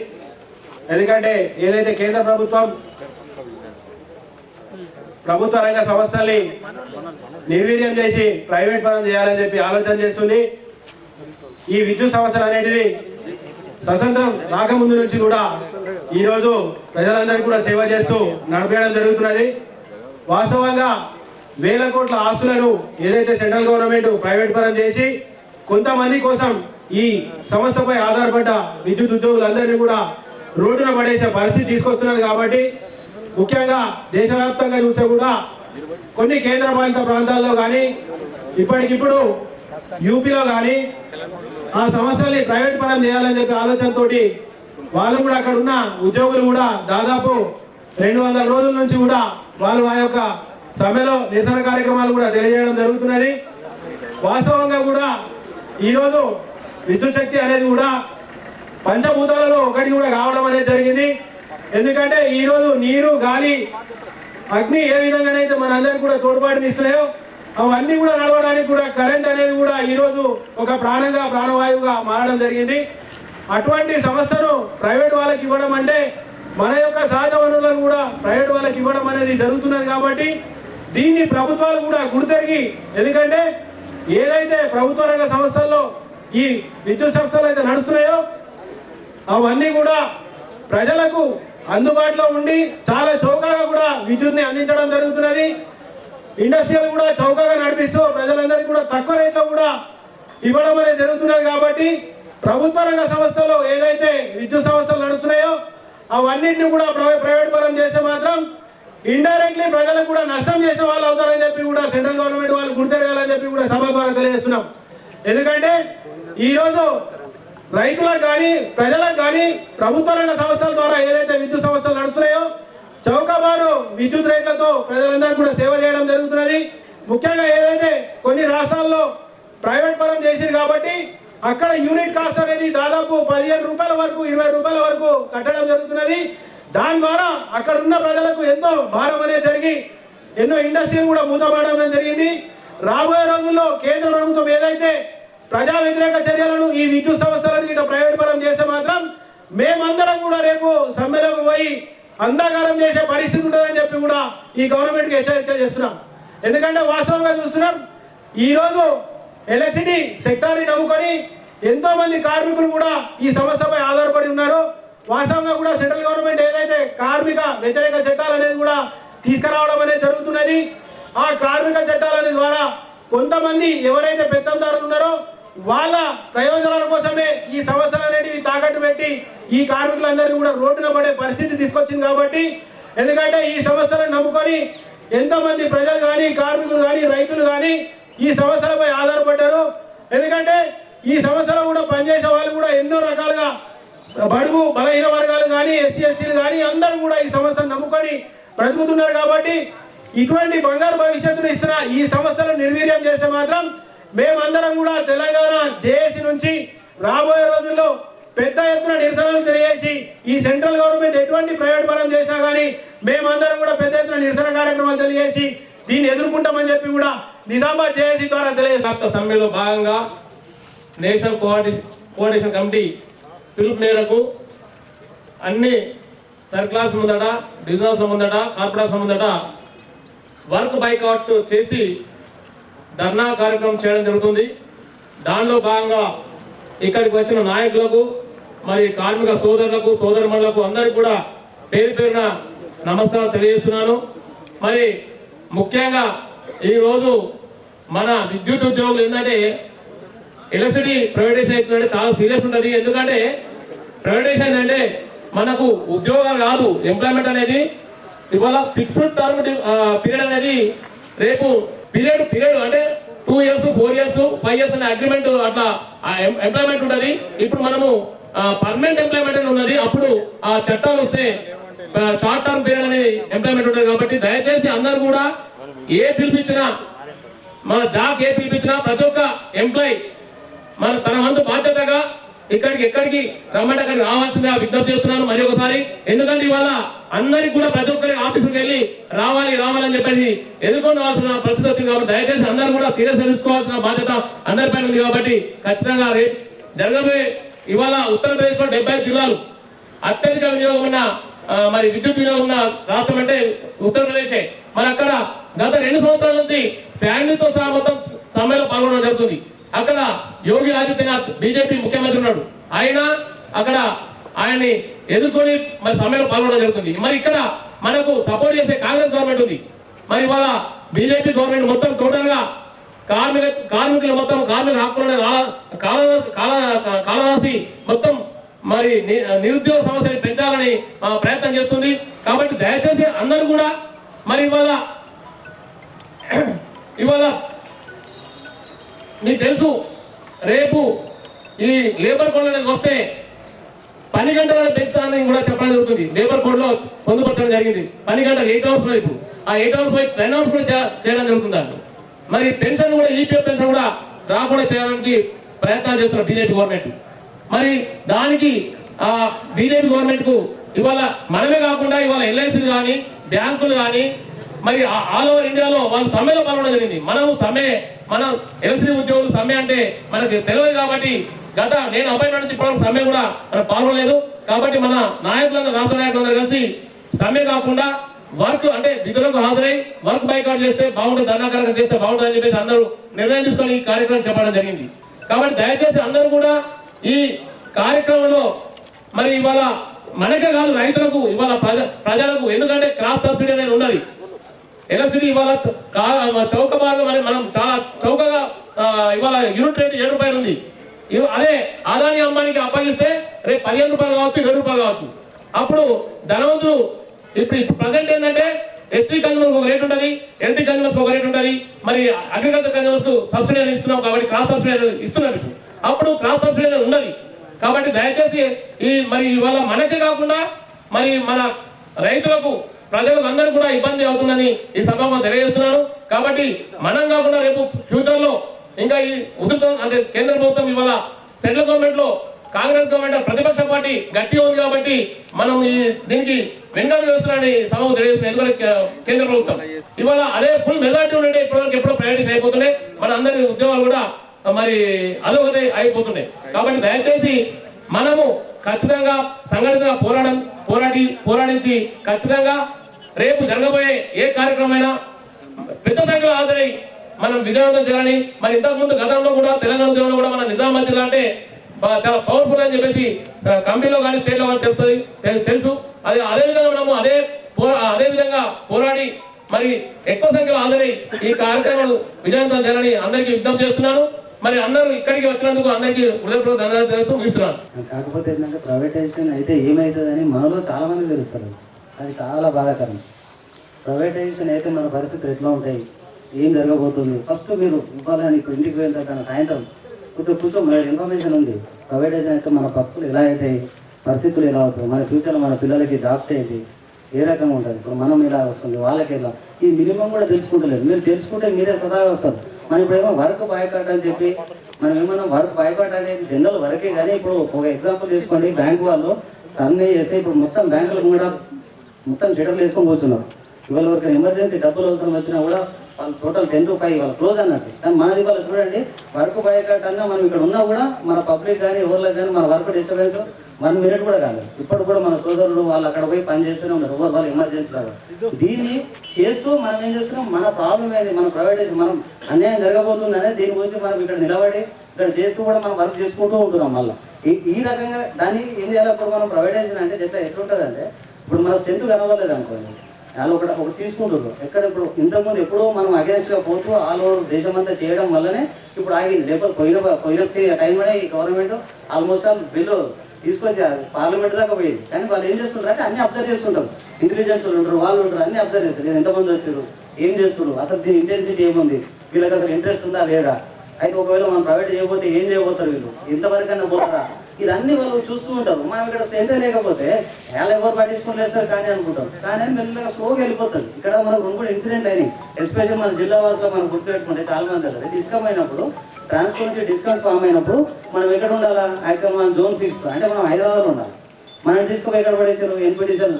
ఎందుకంటే ఏదైతే కేంద్ర ప్రభుత్వ రంగ సంస్థల్ని నిర్వీర్యం చేసి ప్రైవేట్ పరం చేయాలని చెప్పి ఆలోచన చేస్తుంది. ఈ విద్యుత్ సంస్థలు అనేటివి స్వతంత్రం రాకముందు నుంచి కూడా ఈరోజు ప్రజలందరికీ కూడా సేవ చేస్తూ నడిపేయడం జరుగుతున్నది. వాస్తవంగా వేల కోట్ల ఆస్తులను ఏదైతే సెంట్రల్ గవర్నమెంట్ ప్రైవేట్ పరం చేసి కొంతమంది కోసం ఈ సంస్థపై ఆధారపడ్డ విద్యుత్ ఉద్యోగులందరినీ కూడా రోడ్డున పడేసే పరిస్థితి తీసుకొస్తున్నది. కాబట్టి ముఖ్యంగా దేశవ్యాప్తంగా చూస్తే కూడా కొన్ని కేంద్ర పాలిత ప్రాంతాల్లో కానీ ఇప్పటికిప్పుడు యూపీలో కానీ ఆ సంస్థల్ని ప్రైవేట్ పరం చేయాలని చెప్పి ఆలోచనతోటి వాళ్ళు కూడా అక్కడ ఉన్న ఉద్యోగులు కూడా దాదాపు 200 రోజుల నుంచి కూడా వాళ్ళు ఆ యొక్క సమ్మెలో నిరసన కార్యక్రమాలు కూడా తెలియజేయడం జరుగుతున్నది. వాస్తవంగా కూడా ఈరోజు విద్యుత్ శక్తి అనేది కూడా పంచభూతాలలో ఒకటి కూడా కావడం అనేది జరిగింది. ఎందుకంటే ఈరోజు నీరు, గాలి, అగ్ని ఏ విధంగానైతే మనందరికీ కూడా తోడ్పాటునిస్తున్నాయో అవన్నీ కూడా నడవడానికి కూడా కరెంట్ అనేది కూడా ఈరోజు ఒక ప్రాణవాయువుగా మారడం జరిగింది. అటువంటి సంస్థను ప్రైవేట్ వాళ్ళకి ఇవ్వడం అంటే మన యొక్క సహజ వనరులను కూడా ప్రైవేట్ వాళ్ళకి ఇవ్వడం అనేది జరుగుతున్నది. కాబట్టి దీన్ని ప్రభుత్వాలు కూడా గుర్తెరిగి, ఎందుకంటే ఏదైతే ప్రభుత్వ రంగ సంస్థల్లో ఈ విద్యుత్ సంస్థలు అయితే నడుస్తున్నాయో అవన్నీ కూడా ప్రజలకు అందుబాటులో ఉండి చాలా చౌకగా కూడా విద్యుత్ని అందించడం జరుగుతున్నది. ఇండస్ట్రియల్ కూడా చౌకగా నడిపిస్తూ ప్రజలందరికీ కూడా తక్కువ రేట్లో కూడా ఇవ్వడం అనేది జరుగుతున్నది. కాబట్టి ప్రభుత్వ రంగ సంస్థలు ఏదైతే విద్యుత్ సంస్థలు నడుస్తున్నాయో అవన్నింటినీ కూడా ప్రైవేట్ పరం చేస్తే మాత్రం ఇండైరెక్ట్లీ ప్రజలకు కూడా నష్టం చేసిన వాళ్ళు అవుతారని చెప్పి కూడా సెంట్రల్ గవర్నమెంట్ వాళ్ళు గుర్తెరగాలని చెప్పి కూడా సభ ద్వారా తెలియజేస్తున్నాం. ఎందుకంటే ఈరోజు రైతులకు కానీ ప్రజలకు కానీ ప్రభుత్వ రంగ సంస్థల ద్వారా ఏదైతే విద్యుత్ సంస్థలు నడుస్తున్నాయో చౌకబారు విద్యుత్ రేట్లతో ప్రజలందరూ కూడా సేవ చేయడం జరుగుతున్నది. ముఖ్యంగా ఏదైతే కొన్ని రాష్ట్రాల్లో ప్రైవేట్ పరం చేసింది కాబట్టి అక్కడ యూనిట్ కాస్ట్ అనేది దాదాపు 15 రూపాయల వరకు 20 రూపాయల వరకు కట్టడం జరుగుతున్నది. దాని ద్వారా అక్కడ ఉన్న ప్రజలకు ఎంతో భారం అనేది జరిగి ఎన్నో ఇండస్ట్రీలు కూడా మూతపడడం జరిగింది. రాబోయే రోజుల్లో కేంద్ర ప్రభుత్వం ఏదైతే ప్రజా వ్యతిరేక చర్యలను ఈ విద్యుత్ సంస్థలను ఇట్లా ప్రైవేట్ పరం చేస్తే మాత్రం మేమందరం కూడా రేపు సమ్మెలకు పోయి అంధకారం చేసే పరిస్థితి ఉంటుందని చెప్పి కూడా ఈ గవర్నమెంట్కి హెచ్చరిక చేస్తున్నాం. ఎందుకంటే వాస్తవంగా చూస్తున్నాం ఈరోజు ఎలక్ట్రిసిటీ సెక్టార్ని నమ్ముకొని ఎంతో మంది కార్మికులు కూడా ఈ సమస్యపై ఆధారపడి ఉన్నారు. వాస్తవంగా కూడా సెంట్రల్ గవర్నమెంట్ ఏదైతే కార్మిక వ్యతిరేక చట్టాలు అనేది కూడా తీసుకురావడం అనేది జరుగుతున్నది. ఆ కార్మిక చట్టాల ద్వారా కొంతమంది ఎవరైతే పెత్తందారులు ఉన్నారో వాళ్ళ ప్రయోజనాల కోసమే ఈ సమస్యలు అనేటివి తాకట్టు పెట్టి ఈ కార్మికులందరినీ కూడా రోడ్డున పడే పరిస్థితి తీసుకొచ్చింది. కాబట్టి ఎందుకంటే ఈ సమస్యలను నమ్ముకొని ఎంతో మంది ప్రజలు కానీ కార్మికులు కానీ రైతులు కానీ ఈ సమస్యలపై ఆధారపడ్డారు. ఎందుకంటే ఈ సమస్యలో కూడా పనిచేసే వాళ్ళు కూడా ఎన్నో రకాలుగా బడుగు బలహీన వర్గాలు కానీ ఎస్సీ ఎస్టీలు కానీ అందరూ కూడా ఈ సమస్యను నమ్ముకొని బ్రతుకుతున్నారు. కాబట్టి ఇటువంటి బంగారు భవిష్యత్తును ఇస్తున్న ఈ సమస్యలను నిర్వీర్యం చేస్తే మాత్రం మేమందరం కూడా తెలంగాణ జేఏసీ నుంచి రాబోయే రోజుల్లో పెద్ద ఎత్తున నిరసనలు తెలియజేసి ఈ సెంట్రల్ గవర్నమెంట్ ఎటువంటి ప్రైవేట్ పరం చేసినా కానీ మేమందరం కూడా పెద్ద ఎత్తున నిరసన కార్యక్రమాలు తెలియజేసి దీన్ని ఎదుర్కొంటామని చెప్పి కూడా నిజామాబాద్ జేఏసీ ద్వారా తెలియజేస్తారు. సమ్మెలో భాగంగా నేషనల్ కోఆర్డినేషన్ కమిటీ పిలుపు మేరకు అన్ని సర్క్లాస్ ముందట, డివిజన్స్ ముందట, కార్పొరేషన్ ముందట వర్క్ బైకాట్ చేసి ధర్నా కార్యక్రమం చేయడం జరుగుతుంది. దానిలో భాగంగా ఇక్కడికి వచ్చిన నాయకులకు మరి కార్మిక సోదరులకు సోదరుమణులకు అందరికీ కూడా పేరు పేరున నమస్కారం తెలియజేస్తున్నాను. మరి ముఖ్యంగా ఈరోజు మన విద్యుత్ ఉద్యోగులు ఏంటంటే ఎలక్ట్రిసిటీ ప్రైవేటైజేషన్ అవుతుందంటే చాలా సీరియస్ ఉంటుంది. ఎందుకంటే ప్రైవేటైజేషన్ అంటే మనకు ఉద్యోగాలు కాదు, ఎంప్లాయ్మెంట్ అనేది ఇవాళ ఫిక్స్డ్ టర్మ్ పీరియడ్ అనేది రేపు పీరియడ్ అంటే 2 years 4 years 5 years అనే అగ్రిమెంట్ అట్లా ఎంప్లాయ్మెంట్ ఉంటుంది. ఇప్పుడు మనము పర్మనెంట్ ఎంప్లాయ్మెంట్ అని ఉన్నది. అప్పుడు ఆ చట్టాలు వస్తే షార్ట్ టర్మ్ పీరియడ్ అనేది ఎంప్లాయ్మెంట్ ఉంటుంది. కాబట్టి దయచేసి అందరూ కూడా ఏ పిలిపించినా మన జాబ్ ఏ పిలిపించినా ప్రతి ఒక్క ఎంప్లాయ్ మన తన వంతు బాధ్యతగా ఎక్కడికి రమ్మంటే అక్కడికి రావాల్సిందిగా విజ్ఞప్తి చేస్తున్నాను మరి ఒకసారి. ఎందుకంటే ఇవాళ అందరికి కూడా ప్రతి ఒక్కరి ఆఫీసుకి వెళ్ళి రావాలని చెప్పేసి ఎదుర్కొని రావాల్సిన పరిస్థితి వచ్చింది. కాబట్టి దయచేసి అందరూ కూడా సీరియస్ తీసుకోవాల్సిన బాధ్యత అందరిపైన ఉంది. కాబట్టి ఖచ్చితంగా రేపు జరగబోయే ఇవాళ ఉత్తరప్రదేశ్ లో 75 జిల్లాలు అత్యధిక వినియోగం ఉన్న మరి విద్యుత్ వినియోగం ఉన్న రాష్ట్రం అంటే ఉత్తరప్రదేశే. మరి అక్కడ గత 2 సంవత్సరాల నుంచి ఫ్యామిలీతో సహా మొత్తం సమ్మెలో పాల్గొనడం జరుగుతుంది. అక్కడ యోగి ఆదిత్యనాథ్ బీజేపీ ముఖ్యమంత్రి ఉన్నాడు. ఆయన అక్కడ ఆయన్ని ఎదుర్కొని మరి సమ్మెలో పాల్గొనడం జరుగుతుంది. మరి ఇక్కడ మనకు సపోర్ట్ చేసే కాంగ్రెస్ గవర్నమెంట్ ఉంది. మరి ఇవాళ బీజేపీ గవర్నమెంట్ మొత్తం టోటల్ గా కార్మికులు మొత్తం కార్మిక హక్కులను కాలరాసి మొత్తం మరి నిరుద్యోగ సమస్యని పెంచాలని ప్రయత్నం చేస్తుంది. కాబట్టి దయచేసి అందరూ కూడా మరి ఇవాళ మీకు తెలుసు రేపు ఈ లేబర్ కోడ్ అనేది వస్తే పని గంటలను పెంచుతానని కూడా చెప్పడం జరుగుతుంది. లేబర్ కోడ్ లో పొందుపరచడం జరిగింది. పని గంట 8 hours వైపు, ఆ 8 hours వైపు 10 hours కూడా చేయడం జరుగుతుంది. మరి పెన్షన్ కూడా ఈపీఎఫ్ పెన్షన్ కూడా రాకుండా చేయడానికి ప్రయత్నాలు చేస్తున్నారు బీజేపీ గవర్నమెంట్. మరి దానికి ఆ బీజేపీ గవర్నమెంట్ కు ఇవాళ మనమే కాకుండా ఇవాళ ఎల్ఐసీలు కానీ బ్యాంకులు కానీ మరి ఆల్ ఓవర్ ఇండియాలో వాళ్ళు సమ్మెలో పాల్గొనడం జరిగింది. మనం ఎల్ఐసీ ఉద్యోగులు సమ్మె అంటే మనకు తెలియదు కాబట్టి నేను అపాయింట్మెంట్ నుంచి ఇప్పటివరకు సమ్మె కూడా మనం పాల్గొనలేదు. కాబట్టి మన నాయకులందరూ, రాష్ట్ర నాయకులందరూ కలిసి సమ్మె కాకుండా వర్క్ అంటే విధులకు హాజరై వర్క్ బైకాట్ చేస్తే బాగుంటుంది, ధర్నాకారం చేస్తే బాగుంటుంది అని చెప్పేసి అందరూ నిర్ణయం తీసుకొని ఈ కార్యక్రమం చెప్పడం జరిగింది. కాబట్టి దయచేసి అందరూ కూడా ఈ కార్యక్రమంలో మరి ఇవాళ మనకే కాదు రైతులకు, ఇవాళ ప్రజలకు, ఎందుకంటే క్రాస్ సబ్సిడీ అనేది ఉన్నది. ఎలక్ట్రిసిటీ ఇవాళ చౌక మార్గం అని మనం చాలా చౌకగా ఇవాళ యూనిట్ రేట్ 7 రూపాయలు ఉంది. అదే అదాని అంబానీకి అప్పగిస్తే రేపు 15 రూపాయలు కావచ్చు, 7 రూపాయలు కావచ్చు. అప్పుడు ధనవంతులు ఇప్పుడు ప్రజెంట్ ఏంటంటే ఎస్టీ కన్జ్యూమర్స్ ఒక రేట్ ఉంటుంది, ఎల్టీ కన్జ్యూమర్స్ ఒక రేట్ ఉంటుంది. మరి అగ్రికల్చర్ కన్జ్యూమర్స్ సబ్సిడీ అనేది ఇస్తున్నాం కాబట్టి క్రాస్ సబ్సిడీ అనేది ఇస్తున్నారు. అప్పుడు క్రాస్ సబ్సిడీ అనేది ఉన్నది. కాబట్టి దయచేసి మరి ఇవాళ మనకే కాకుండా మరి మన రైతులకు, ప్రజలకు అందరూ కూడా ఇబ్బంది అవుతుందని ఈ సభలో తెలియజేస్తున్నాను. కాబట్టి మనం కాకుండా రేపు ఫ్యూచర్ లో ఇంకా ఈ ఉధృతం అంటే కేంద్ర ప్రభుత్వం ఇవాళ సెంట్రల్ గవర్నమెంట్ లో కాంగ్రెస్ గవర్నమెంట్ ప్రతిపక్ష పార్టీ గట్టిగా ఉంది కాబట్టి మనం దీనికి వెంటనే వేస్తున్నారని సభకు తెలియజేస్తున్నాం. ఎందుకంటే కేంద్ర ప్రభుత్వం ఇవాళ అదే ఫుల్ మెజారిటీ ఉండే ఇప్పటివరకు ఎప్పుడో ప్రైవేటైజ్ అయిపోతున్నాయి. మన అందరి ఉద్యోగాలు కూడా మరి అదొకటి అయిపోతుండే. కాబట్టి దయచేసి మనము ఖచ్చితంగా సంఘటితంగా పోరాడించి ఖచ్చితంగా రేపు జరగబోయే ఏ కార్యక్రమమైనా పెద్ద సంఖ్యలో హాజరై మనం విజయవంతం చేయాలని. మరి ఇంతకుముందు గతంలో కూడా తెలంగాణ ఉద్యమంలో కూడా మన నిజామాబాద్ జిల్లా అంటే చాలా పవర్ఫుల్ అని చెప్పేసి కంపెనీలో కానీ స్టేట్ లో కానీ తెలుసు. అదే విధంగా మనము అదే విధంగా పోరాడి మరి ఎక్కువ సంఖ్యలో హాజరై ఈ కార్యక్రమాలు విజయవంతం చేయాలని అందరికీ విజ్ఞప్తి చేస్తున్నాను. మరి అందరూ ఇక్కడికి వచ్చినందుకు అందరికీ హృదయపూర్వక ధన్యవాదాలు తెలుస్తూ ముగిస్తున్నాను. కాకపోతే ఏంటంటే ప్రైవేటైజేషన్ అయితే ఏమవుతుందని మనలో చాలా మంది తెలుస్తారు. అది చాలా బాధాకరం. ప్రైవేటైజేషన్ అయితే మన పరిస్థితులు ఎట్లా ఉంటాయి, ఏం జరగబోతుంది, ఫస్ట్ మీరు ఇవ్వాలని ఇప్పుడు ఇంటికి పోయిన తర్వాత సాయంత్రం కొంచెం ఇన్ఫర్మేషన్ ఉంది. ప్రైవేటైజేషన్ అయితే మన పక్కులు ఎలా అవుతాయి, పరిస్థితులు ఎలా అవుతాయి, మన ఫ్యూచర్లో మన పిల్లలకి జాబ్స్ ఏంటి, ఏ రకంగా ఉంటుంది, ఇప్పుడు మనం ఇలా వస్తుంది, వాళ్ళకి ఎలా, ఈ మినిమం కూడా తెలుసుకుంటలేదు. మీరు తెలుసుకుంటే మీరే సదాగా వస్తారు. మనం ఇప్పుడేమో వర్క్ బాయ్కాట్ అని చెప్పి మనం ఏమన్నా వర్క్ బాయ్కాట్ అనేది జనరల్ వరకే. కానీ ఇప్పుడు ఒక ఎగ్జాంపుల్ తీసుకోండి, బ్యాంక్ వాళ్ళు సన్నే చేస్తే ఇప్పుడు మొత్తం బ్యాంకులకు కూడా మొత్తం షటర్లు వేసుకొని కూర్చున్నారు. ఇవాళ వరకు ఎమర్జెన్సీ డబ్బులు అవసరం వచ్చినా కూడా వాళ్ళు టోటల్ 10 to 5 వాళ్ళు క్లోజ్ అన్నట్టు. కానీ మనది వాళ్ళు చూడండి, వర్క్ బాయ్కాట్ అన్నా మనం ఇక్కడ ఉన్నా కూడా మన పబ్లిక్ కానీ ఎవరికి కానీ మన వర్క్ డిస్టర్బెన్స్ 1 minute కూడా కాలేదు. ఇప్పుడు కూడా మన సోదరులు వాళ్ళు అక్కడ పోయి పని చేస్తూనే ఉన్నారు, ఎవరు వాళ్ళు ఎమర్జెన్సీ లాగా. దీన్ని చేస్తూ మనం ఏం చేస్తున్నాం, మన ప్రాబ్లం ఏది, మన ప్రైవేటైజేషన్ మనం అన్యాయం జరగబోతుంది అనేది దీని గురించి మనం ఇక్కడ నిలబడి ఇక్కడ చేస్తూ కూడా మనం వర్క్ చేసుకుంటూ ఉంటున్నాం. మళ్ళీ ఈ రకంగా దాన్ని ఏం చేయాలి, ఇప్పుడు మనం ప్రైవేటైజేషన్ అంటే చెప్పి ఎట్లుంటుందంటే, ఇప్పుడు మన స్ట్రెంత్ కనవలేదు అనుకోండి, వాళ్ళు ఒకటి తీసుకుంటున్నారు. ఎక్కడ ఇప్పుడు ఇంతకుముందు ఎప్పుడో మనం అగేన్స్ట్గా పోతూ ఆల్ ఓవర్ దేశమంతా చేయడం వల్లనే ఇప్పుడు ఆగింది. లేకపోతే పోయిన టైంలోనే ఈ గవర్నమెంట్ ఆల్మోస్ట్ ఆల్ బిల్లు తీసుకొచ్చి పార్లమెంట్ దాకా పోయింది. కానీ వాళ్ళు ఏం చేస్తుంటారు అంటే అన్ని అబ్జర్వ్ చేస్తుంటారు, ఇంటెలిజెన్స్ ఉంటారు, వాళ్ళు ఉంటారు, అన్ని అబ్జర్వ్ చేస్తారు. ఎంతమంది వచ్చారు, ఏం చేస్తున్నారు, అసలు దీని ఇంటెన్సిటీ ఏముంది, వీళ్ళకి అసలు ఇంట్రెస్ట్ ఉందా లేదా, అయితే ఒకవేళ మనం ప్రైవేట్ చేయకపోతే ఏం చేయబోతారు, వీళ్ళు ఇంతవరకైనా పోతారా, ఇదన్నీ వాళ్ళు చూస్తూ ఉంటారు. మనం ఇక్కడ స్ట్రెంత్ లేకపోతే వాళ్ళు ఎవరు పట్టించుకుని సార్ కానీ అనుకుంటాం. కానీ మెల్లగా స్లోగా వెళ్ళిపోతుంది. ఇక్కడ మనకు 2 ఇన్సిడెంట్ అయినాయి. ఎస్పెషల్ మన జిల్లా వాసులో మనం గుర్తుపెట్టుకుంటే చాలా మంది తెలియదు, డిస్కమ్ అయినప్పుడు ట్రాన్స్పోర్ట్ నుంచి డిస్కమ్స్ ఫామ్ అయినప్పుడు మనం ఎక్కడ ఉండాలా, యాక్చువల్ మనం Zone 6 అంటే మనం హైదరాబాద్లో ఉండాలి. మనం తీసుకుపోయి ఎక్కడ పడేసారు, ఎన్పిటిసల్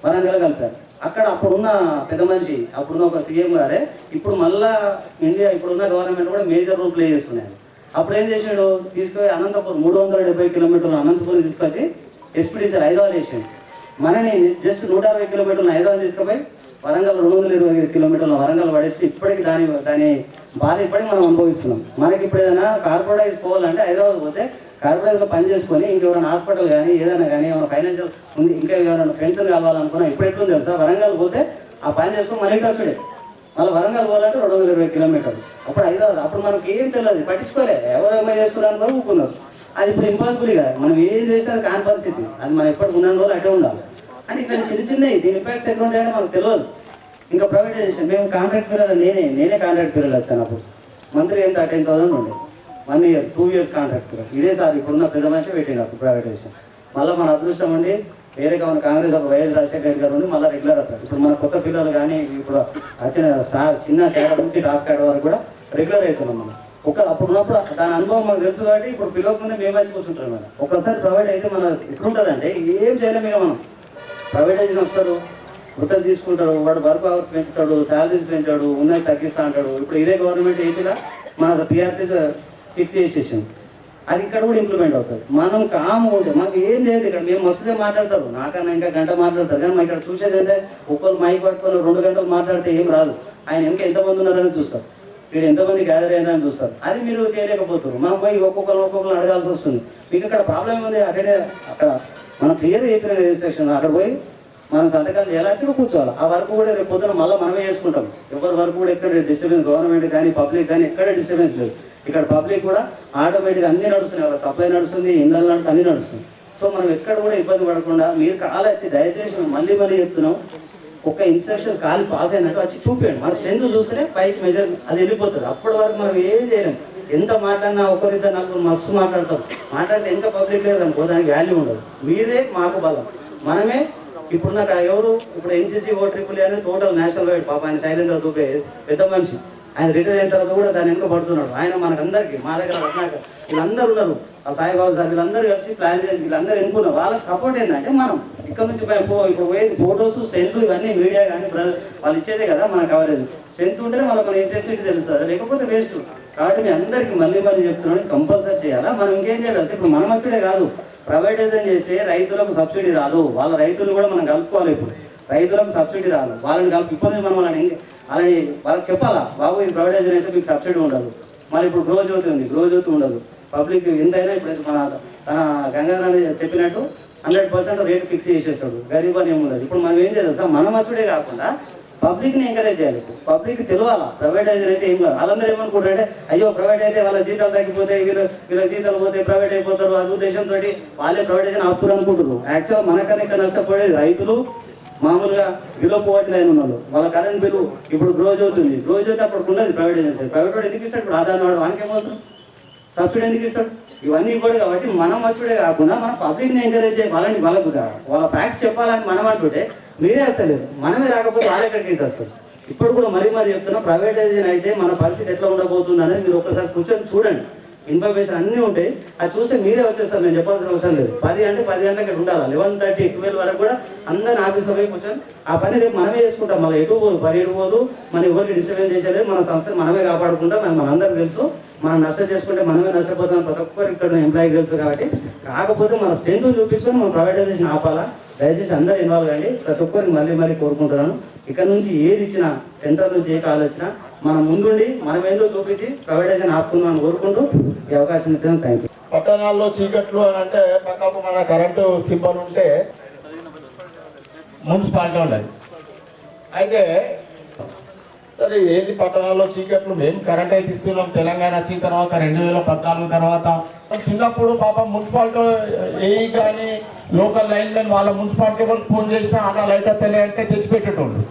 వరంగల్ కలిపారు. అక్కడ అప్పుడున్న పెద్ద మనిషి, అప్పుడున్న ఒక సీఎం గారే ఇప్పుడు మళ్ళా ఇండియా ఇప్పుడున్న గవర్నమెంట్ కూడా మేజర్ రోల్ ప్లే చేస్తున్నాయి. అప్పుడు ఏం చేసాడు, తీసుకుపోయి అనంతపురం 370 కిలోమీటర్లు అనంతపురం తీసుకొచ్చి ఎస్పీడీసీఎల్ హైదరాబాద్ వేసాడు. మనని జస్ట్ 160 కిలోమీటర్లు హైదరాబాద్ తీసుకుపోయి వరంగల్ 220 కిలోమీటర్ల వరంగల్ పడేసి ఇప్పటికి దాని బాధ ఇప్పటికి మనం అనుభవిస్తున్నాం. మనకి ఇప్పుడు ఏదైనా కార్పొరేటైజ్ పోవాలంటే హైదరాబాద్ పోతే కార్పొరేటైజ్లో పని చేసుకొని ఇంకెవరైనా హాస్పిటల్ కానీ ఏదైనా కానీ ఏమైనా ఫైనాన్షియల్ ఉంది, ఇంకా ఎవరైనా ఫ్రెండ్స్ కావాలనుకున్నా ఇప్పుడు ఎట్లుంది తెలుసా, వరంగల్ పోతే ఆ పని చేసుకొని మళ్ళీ వచ్చుడే, మళ్ళీ వరంగల్ పోవాలంటే 220 కిలోమీటర్లు. అప్పుడు హైదరాబాద్, అప్పుడు మనకి ఏం తెలియదు, పట్టించుకోలే, ఎవరు ఏమై చేస్తున్నారు కూడా ఊరుకున్నారు. అది ఇప్పుడు ఇంపాసిబుల్ కదా, మనం ఏం చేసినా అది కాని పరిస్థితి, అది మనం ఎప్పటికి ఉన్న రోజులు అటే ఉండాలి. అంటే ఇక్కడ చిన్నవి దీని ఇంపాక్ట్స్ ఎక్కడ ఉంటాయంటే మనకు తెలియదు. ఇంకా ప్రైవేటైజేషన్, మేము కాంట్రాక్ట్ పీరియడ్ నేనే కాంట్రాక్ట్ పీరియడ్ వచ్చాను. అప్పుడు మంత్లీ ఎంత 10,000 ఉండే, 1 year 2 years కాంట్రాక్ట్ పీరియడ్. ఇదే సార్ ఇప్పుడున్న పెద్ద మనిషి పెట్టిండు అప్పుడు ప్రైవేటైజేషన్. మళ్ళీ మన అదృష్టం ఉండి వేరేగా మన కాంగ్రెస్ వైఎస్ రాజశేఖర రెడ్డి గారు ఉండి మళ్ళీ రెగ్యులర్ అవుతారు. ఇప్పుడు మన కొత్త పిల్లలు కానీ ఇప్పుడు వచ్చిన చిన్న క్యాడర్ నుంచి టాప్ క్యాడర్ వరకు కూడా రెగ్యులర్ అవుతున్నాం మనం. అప్పుడు ఉన్నప్పుడు దాని అనుభవం మాకు తెలుసు కాబట్టి ఇప్పుడు పిల్లల ముందే మేము వచ్చి కూర్చుంటాం మేడం. ఒక్కసారి ప్రైవేట్ అయితే మన ఎట్లుంటుందంటే ఏం చేయలేము ఇక మనం. ప్రైవేటైజేషన్ వస్తారు, వృత్తులు తీసుకుంటాడు, వాడు వర్క్ అవర్స్ పెంచుతాడు, శాలరీస్ పెంచాడు, ఉన్నది తగ్గిస్తా అంటాడు. ఇప్పుడు ఇదే గవర్నమెంట్ ఏపీలో మన పిఆర్సీ ఫిక్స్ చేసేసింది, అది ఇక్కడ కూడా ఇంప్లిమెంట్ అవుతుంది. మనం కాము ఉంటే మాకు ఏం లేదు. ఇక్కడ మేము మస్తుగా మాట్లాడతారు, నాకన్నా ఇంకా గంట మాట్లాడతారు, కానీ మా ఇక్కడ చూసేది అంటే ఒక్కరు మైక్ పట్టుకొని 2 గంటలు మాట్లాడితే ఏం రాదు. ఆయన ఇంకా ఎంతమంది ఉన్నారని చూస్తారు, వీడు ఎంతమంది గ్యాదర్ అయినా అని చూస్తారు. అది మీరు చేయలేకపోతారు. మనం పోయి ఒక్కొక్కరు అడగాల్సి వస్తుంది. మీకు ఇక్కడ ప్రాబ్లం ఉంది అటెండే అక్కడ మనం క్లియర్ చెప్పిన రిజిస్ట్రేషన్ అక్కడ పోయి మనం సంతకాలు ఎలా వచ్చి కూర్చోవాలి. ఆ వర్క్ కూడా రేపు పొద్దున మళ్ళీ మనమే చేసుకుంటాం. ఎవరి వర్క్ కూడా ఎక్కడ డిస్టర్బెన్స్, గవర్నమెంట్ కానీ పబ్లిక్ కానీ ఎక్కడ డిస్టర్బెన్స్ లేదు. ఇక్కడ పబ్లిక్ కూడా ఆటోమేటిక్గా అన్నీ నడుస్తున్నాయి, వాళ్ళ సప్లై నడుస్తుంది, ఇండ్ల నడుస్తుంది, అన్నీ నడుస్తుంది. సో మనం ఎక్కడ కూడా ఇబ్బంది పడకుండా మీరు కాలు వచ్చి దయచేసి మళ్ళీ చెప్తున్నాం, ఒక ఇన్స్ట్రక్షన్ కాలు పాస్ అయినట్టు వచ్చి చూపించండి. మన స్ట్రెంత్ చూస్తేనే పైకి మెజర్ అది వెళ్ళిపోతుంది. అప్పటి వరకు మనం ఏం చేయలేం. ఎంత మాట్లాడినా ఒకరిద్దరు 4 మస్తు మాట్లాడతాం. మాట్లాడితే ఎంత పబ్లిక్ లేదు అనుకో దానికి వాల్యూ ఉండదు. మీరే మాకు బలం. మనమే ఇప్పుడు నాకు ఎవరు ఇప్పుడు ఎన్సీసీ ఓ3 అనేది టోటల్ నేషనల్ వైడ్ పాప ఆయన శైలేంద్ర దూబే పెద్ద మనిషి. ఆయన రిటైర్ అయిన తర్వాత కూడా దాన్ని వెనుక పడుతున్నాడు. ఆయన మనకందరికీ మా దగ్గర రత్నాకర్ వీళ్ళందరూ ఉన్నారు, ఆ సాయిబాబు సార్ వీళ్ళందరూ కలిసి ప్లాన్ చేసి వీళ్ళందరూ ఎన్నుకున్నారు. వాళ్ళకి సపోర్ట్ ఏంటంటే మనం ఇక్కడ నుంచి ఇప్పుడు పోయేది ఫోటోస్ స్ట్రెంత్ ఇవన్నీ మీడియా కానీ వాళ్ళు ఇచ్చేదే కదా మన కవరేజ్. స్ట్రెంత్ ఉంటేనే మన ఇంటెన్సిటీ తెలుస్తుంది, లేకపోతే వేస్ట్. కాబట్టి మీ అందరికీ మళ్ళీ చెప్తున్నాను, కంపల్సరీ చేయాలా. మనం ఇంకేం చేయాలి, ఇప్పుడు మనం వచ్చుడే కాదు, ప్రైవేటైజేషన్ చేస్తే రైతులకు సబ్సిడీ రాదు. వాళ్ళ రైతులు కూడా మనం కలుపుకోవాలి. ఇప్పుడు రైతులకు సబ్సిడీ రాదు, వాళ్ళని కలిపి ఇప్పుడు మనం వాళ్ళకి చెప్పాలా, బాబు ఈ ప్రైవేటైజేషన్ అయితే మీకు సబ్సిడీ ఉండదు. మళ్ళీ ఇప్పుడు గృహజ్యోతి ఉంది, గృహజ్యోతి ఉండదు. పబ్లిక్ ఎంతైనా ఇప్పుడు తన గంగాధర్ చెప్పినట్టు 100% రేట్ ఫిక్స్ చేసేస్తాడు, గరీబ్ అని ఏమి ఉండదు. ఇప్పుడు మనం ఏం చేయాలి సార్, మన మచ్చుడే కాకుండా పబ్లిక్ని ఎంకరేజ్ చేయాలి. పబ్లిక్ తెలియాలా ప్రైవేటైజేషన్ అయితే ఏం కాదు. వాళ్ళందరూ ఏమనుకుంటారంటే అయ్యో ప్రైవేట్ అయితే వాళ్ళ జీతాలు తగ్గిపోతాయి, వీళ్ళ జీతాలు పోతే ప్రైవేట్ అయిపోతారు, అది ఉద్దేశంతో వాళ్ళే ప్రైవేటైజేషన్ ఆపుతారు అనుకుంటారు. యాక్చువల్ మనకన్నా ఇక్కడ నష్టపోయేది రైతులు, మామూలుగా బిలో పోవర్టీ లైన్ ఉన్నారు. వాళ్ళ కరెంట్ బిల్లు ఇప్పుడు గృహజ్యోతి ఉంది, గృహజ్యోతి అప్పుడు ఉండదు ప్రైవేటైజేషన్. ప్రైవేట్ వాడు ఎందుకు ఇస్తాడు, ఇప్పుడు ఆధార్ వాడు వానికేమవుతుంది, సబ్సిడీ ఎందుకు ఇస్తాడు, ఇవన్నీ కూడా. కాబట్టి మనం వచ్చుడే కాకుండా మన పబ్లిక్ని ఎంకరేజ్ చేయాలి. వాళ్ళకు వాళ్ళ ఫ్యాక్ట్స్ చెప్పాలని మనం అంటుంటే మీరే వస్తలేదు, మనమే రాకపోతే వాళ్ళ ఎక్కడికి వస్తారు. ఇప్పుడు కూడా మరీ చెప్తున్నా, ప్రైవేటైజేషన్ అయితే మన పరిస్థితి ఎట్లా ఉండబోతుంది అనేది మీరు ఒకసారి కూర్చొని చూడండి. ఇన్ఫర్మేషన్ అన్నీ ఉంటాయి, అది చూస్తే మీరే వచ్చేస్తారు. నేను చెప్పాల్సిన అవసరం లేదు. 10 గంటలకు ఇక్కడ ఉండాలి. 11:30, 12 వరకు కూడా అందరిని ఆఫీస్లో పోయి కూర్చొని ఆ పని రేపు మనమే చేసుకుంటాం. మళ్ళీ ఎటు పోదు, పని ఎటు పోదు, మన ఎవరికి డిస్టర్బెన్స్ చేసేది. మన సంస్థను మనమే కాపాడుకుంటాం. మనందరికీ తెలుసు, మనం నష్టం చేసుకుంటే మనమే నష్టపోతాం. ప్రతి ఒక్కరు ఇక్కడ ఎంప్లాయీకి తెలుసు. కాబట్టి కాకపోతే మన స్ట్రెంత్ చూపించుకొని మనం ప్రైవేటైజేషన్ ఆపాలా. దయచేసి అందరూ ఇన్వాల్వ్ కండి. ప్రతి ఒక్కరికి మళ్ళీ కోరుకుంటున్నాను. ఇక్కడ నుంచి ఏది ఇచ్చినా, సెంట్రల్ నుంచి ఏ కాల్ వచ్చినా మనం ముందుండి మనం ఏందో చూపించి ప్రైవేటైజేషన్ ఆపుకుందామని కోరుకుంటూ ఈ అవకాశం ఇచ్చాను. Thank you. పట్టణాల్లో చీకట్లు అని అంటే పక్కకు మన కరెంటు సింబల్ ఉంటే మున్సిపాలిటీ ఉండాలి. అయితే సరే ఏంది పట్టణాల్లో చీకట్లు, మేము కరెంట్ అయితే ఇస్తున్నాం. తెలంగాణ వచ్చిన తర్వాత 2014 తర్వాత చిన్నప్పుడు పాపం మున్సిపాలిటీ ఏ కానీ లోకల్ లైన్ మెన్ వాళ్ళ మున్సిపాలిటీ వాళ్ళకి ఫోన్ చేసినా అలా లైట్ వస్తలే అంటే తెచ్చిపెట్టేటోళ్ళు.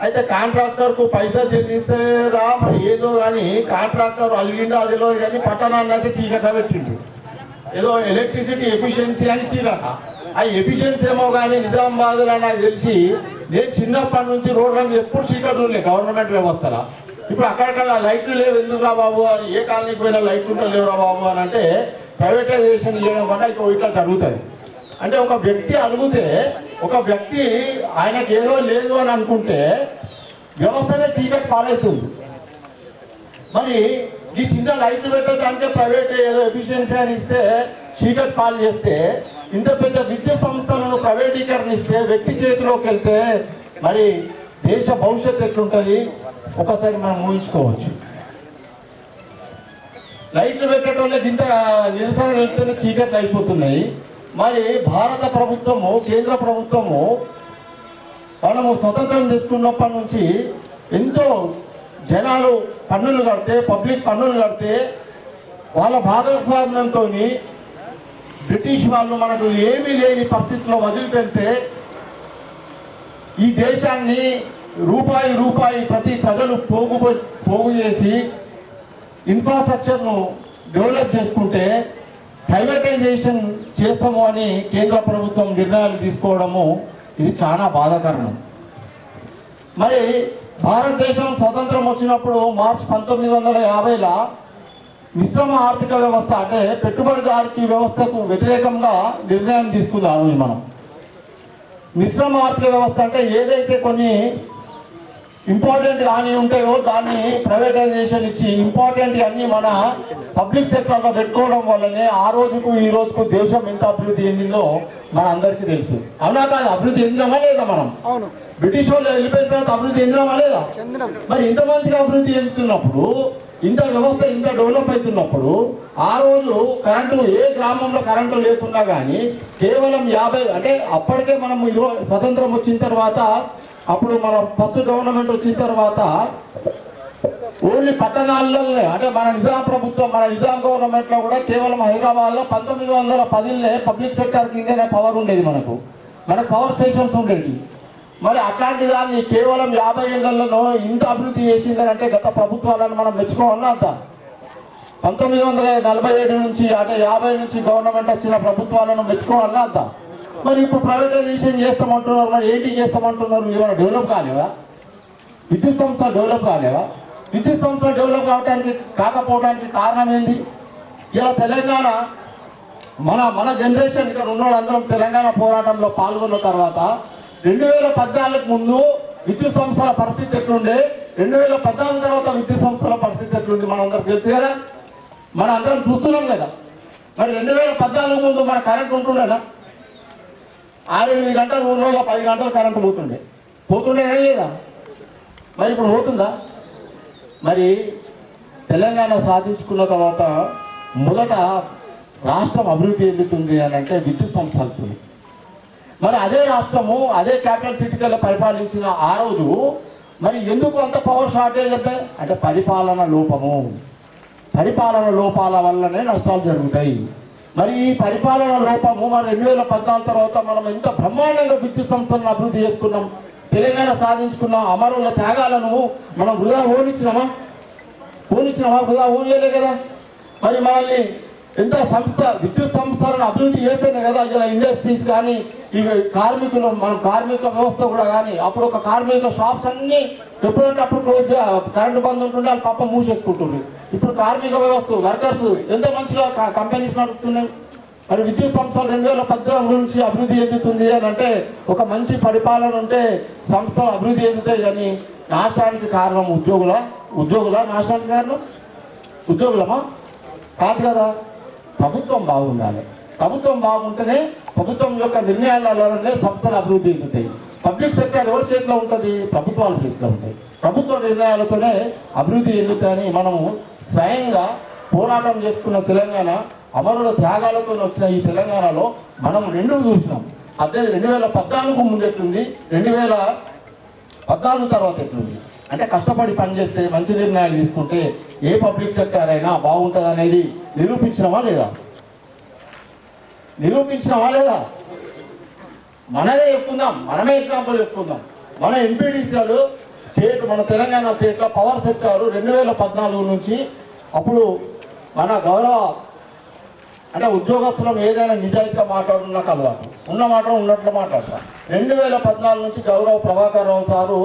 అయితే కాంట్రాక్టర్కు పైసా చెల్లిస్తే రా మరి ఏదో కానీ కాంట్రాక్టర్ అలిగిండో అదిలో కానీ పట్టణాన్ని అయితే చీకట పెట్టిండు. ఏదో ఎలక్ట్రిసిటీ ఎఫిషియన్సీ అని చీకట. ఆ ఎఫిషియన్సీ ఏమో కానీ నిజామాబాద్లో నాకు తెలిసి నేను చిన్నప్పటి నుంచి రోడ్లను ఎప్పుడు చీకట్లు లేవు గవర్నమెంట్ వ్యవస్థలో. ఇప్పుడు అక్కడికల్లా లైట్లు లేవు, ఎందుకు రా బాబు అని, ఏ కాలనీకి పోయినా లైట్లు ఉంటే లేవు రా బాబు అని అంటే ప్రైవేటైజేషన్ చేయడం వల్ల ఇట్లా జరుగుతుంది. అంటే ఒక వ్యక్తి అడిగితే, ఒక వ్యక్తి ఆయనకి ఏదో లేదు అని అనుకుంటే వ్యవస్థనే చీకటి పాలవుతుంది. మరి ఈ చిన్న లైట్లు పెట్టేదానికే ప్రైవేట్ ఏదో ఎఫిషియన్సీ అని ఇస్తే చీకటి పాలు చేస్తే, ఇంత పెద్ద విద్యుత్ సంస్థలను ప్రైవేటీకరణిస్తే వ్యక్తి చేతిలోకి వెళ్తే మరి దేశ భవిష్యత్తు ఎట్లుంటుంది ఒకసారి మనం ఊహించుకోవచ్చు. లైట్లు పెట్టేటోళ్ళకి ఇంత నిరసన వెళ్తేనే చీకట్లు అయిపోతున్నాయి. మరి భారత ప్రభుత్వము, కేంద్ర ప్రభుత్వము మనము స్వతంత్రం తెచ్చుకున్నప్పటి నుంచి ఎంతో జనాలు పన్నులు కడితే, పబ్లిక్ పన్నులు కడితే వాళ్ళ భాగస్వామ్యంతో బ్రిటిష్ వాళ్ళు మనకు ఏమీ లేని పరిస్థితిలో వదిలిపెడితే ఈ దేశాన్ని రూపాయి ప్రతి ప్రజలు పోగు చేసి ఇన్ఫ్రాస్ట్రక్చర్ను డెవలప్ చేసుకుంటే ప్రైవేటైజేషన్ చేస్తాము అని కేంద్ర ప్రభుత్వం నిర్ణయాలు తీసుకోవడము ఇది చాలా బాధాకరం. మరి భారతదేశం స్వతంత్రం వచ్చినప్పుడు మార్చి 1950లో మిశ్రమ ఆర్థిక వ్యవస్థ అంటే పెట్టుబడిదారికి వ్యవస్థకు వ్యతిరేకంగా నిర్ణయం తీసుకున్నాము. మనం మిశ్రమ ఆర్థిక వ్యవస్థ అంటే ఏదైతే కొన్ని ఇంపార్టెంట్ కానీ ఉంటాయో దాన్ని ప్రైవేటైజేషన్ ఇచ్చి ఇంపార్టెంట్ అన్ని మన పబ్లిక్ సెక్టర్లో పెట్టుకోవడం వల్లనే ఆ రోజుకు ఈ రోజుకు దేశం ఎంత అభివృద్ధి చెందిందో మన అందరికీ తెలుసు. అవునా కాదు? అభివృద్ధి చెందినామా లేదా? మనం బ్రిటిష్ వాళ్ళు వెళ్ళిపోయిన తర్వాత అభివృద్ధి చెందినామా లేదా? మరి ఇంతమందికి అభివృద్ధి చెందుతున్నప్పుడు, ఇంత వ్యవస్థ ఇంత డెవలప్ అవుతున్నప్పుడు, ఆ రోజు కరెంటు ఏ గ్రామంలో కరెంటు లేకున్నా కానీ కేవలం 50 అంటే అప్పటికే మనం స్వతంత్రం వచ్చిన తర్వాత, అప్పుడు మన ఫస్ట్ గవర్నమెంట్ వచ్చిన తర్వాత ఓన్లీ పట్టణాల్లోనే అంటే మన నిజాం ప్రభుత్వం, మన నిజాం గవర్నమెంట్లో కూడా కేవలం హైదరాబాద్లో 1910 పబ్లిక్ సెక్టర్ కిందనే పవర్ ఉండేది. మనకు పవర్ స్టేషన్స్ ఉండేవి. మరి అట్లాంటి దాన్ని కేవలం 50 ఏళ్లలో ఇంత అభివృద్ధి చేసిందని అంటే గత ప్రభుత్వాలను మనం మెచ్చుకోవాలన్నా అంత 1947 నుంచి అంటే 50 నుంచి గవర్నమెంట్ వచ్చిన ప్రభుత్వాలను మెచ్చుకోవాలన్నా అంత. మరి ఇప్పుడు ప్రైవేటైజేషన్ చేస్తామంటున్నారు. మరి ఏంటి చేస్తామంటున్నారు? ఏమైనా డెవలప్ కాలేవా? విద్యుత్ సంస్థలు డెవలప్ కాలేవా? విద్యుత్ సంస్థలు డెవలప్ కాకపోవడానికి కారణం ఏంటి? ఇలా తెలంగాణ మన జనరేషన్ ఇక్కడ ఉన్న వాళ్ళందరం తెలంగాణ పోరాటంలో పాల్గొన్న తర్వాత 2014 ముందు విద్యుత్ సంస్థల పరిస్థితి ఎట్లుండే, 2014 తర్వాత విద్యుత్ సంస్థల పరిస్థితి ఎట్లుంది మనందరం తెలుసు కదా, మనం అందరం చూస్తున్నాం కదా. మరి 2014 ముందు మన కరెంట్ ఉంటుండేనా? 6-8 గంటలు, 3 రోజుల 10 గంటలు కరెంటు పోతుండేనా లేదా? మరి ఇప్పుడు పోతుందా? మరి తెలంగాణ సాధించుకున్న తర్వాత మొదట రాష్ట్రం అభివృద్ధి చెందుతుంది అని అంటే విద్యుత్ సంస్థలతో. మరి అదే రాష్ట్రము అదే క్యాపిటల్ సిటీలో పరిపాలించిన ఆ రోజు మరి ఎందుకు అంత పవర్ షార్టేజ్ అంటే పరిపాలన లోపాల వల్లనే నష్టాలు జరుగుతాయి. మరి ఈ పరిపాలన లోపము మరి 2014 తర్వాత మనం ఎంత బ్రహ్మాండంగా విద్యుత్ సంస్థలను అభివృద్ధి చేసుకున్నాం, తెలంగాణ సాధించుకున్న అమరుల త్యాగాలను మనం వృధా ఓనిచ్చినామా? వృధా ఓనియలే కదా. మరి మనల్ని ఎంత విద్యుత్ సంస్థలను అభివృద్ధి చేస్తేనే కదా ఇలా ఇండస్ట్రీస్ కానీ ఇవి కార్మికుల వ్యవస్థ కూడా కానీ. అప్పుడు ఒక కార్మిక షాప్స్ అన్ని ఎప్పుడంటే అప్పుడు క్లోజ్, కరెంటు బంద్ ఉంటుండే వాళ్ళు పాపం మూసేసుకుంటుండ్రు. ఇప్పుడు కార్మిక వ్యవస్థ వర్కర్స్ ఎంత మంచిగా కంపెనీస్ నడుస్తున్నాయి. మరి విద్యుత్ సంస్థలు 2014 నుంచి అభివృద్ధి చెందుతుంది అని అంటే ఒక మంచి పరిపాలన ఉంటే సంస్థలు అభివృద్ధి చెందుతాయి. కానీ నాశనానికి కారణం ఉద్యోగుల నాశనానికి కారణం ఉద్యోగులమా? కాదు కదా. ప్రభుత్వం బాగుండాలి. ప్రభుత్వం బాగుంటేనే ప్రభుత్వం యొక్క నిర్ణయాల వల్లనే సంస్థలు అభివృద్ధి చెందుతాయి. పబ్లిక్ సెక్టర్ ఎవరి చేతిలో ఉంటుంది? ప్రభుత్వాల చేతిలో ఉంటాయి. ప్రభుత్వ నిర్ణయాలతోనే అభివృద్ధి చెందుతాయని మనము స్వయంగా పోరాటం చేసుకున్న తెలంగాణ, అమరుల త్యాగాలతో వచ్చిన ఈ తెలంగాణలో మనం రెండు చూసినాం. అదే 2014 ముందు ఎట్లుంది, 2014 తర్వాత ఎట్లుంది. అంటే కష్టపడి పనిచేస్తే మంచి నిర్ణయాలు తీసుకుంటే ఏ పబ్లిక్ సెక్టర్ అయినా బాగుంటుంది అనేది నిరూపించినవా లేదా? మనమే ఎగ్జాంపుల్ చెప్పుకుందాం. మన ఎంపీడీసీలు మన తెలంగాణ స్టేట్లో పవర్ సెక్టర్ 2014 నుంచి అప్పుడు మన గౌరవ అంటే ఉద్యోగస్తులం ఏదైనా నిజాయితీగా మాట్లాడుతున్నా కలవాటు ఉన్న మాట ఉన్నట్లు మాట్లాడతాం. 2014 నుంచి గౌరవ ప్రభాకర్ రావు సారు